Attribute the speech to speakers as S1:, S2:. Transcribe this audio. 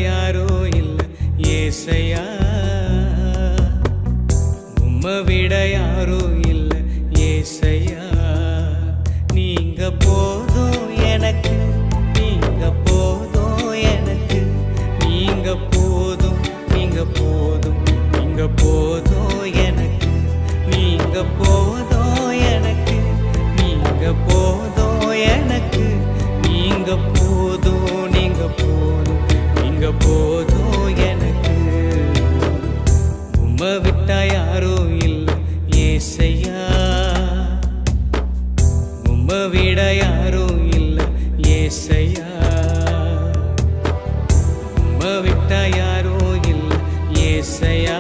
S1: யாரோ இல்ல ஏசையா, உம்மை விட யாரோ இல்ல ஏசையா. நீங்க போதும் எனக்கு, நீங்க போதும் எனக்கு, நீங்க போதும், நீங்க போதும், நீங்க போதும் எனக்கு, நீங்க போதும் எனக்கு, நீங்க போதும் எனக்கு, நீங்க போதும், நீங்க போதும், நீங்க போதும் எனக்கு. உம்மை விட்டா யாரோ இல்ல ஏசையா, உம்மை விட யாரோ இல்ல ஏசையா, உம்மை விட்டா யாரோ இல்ல ஏசையா.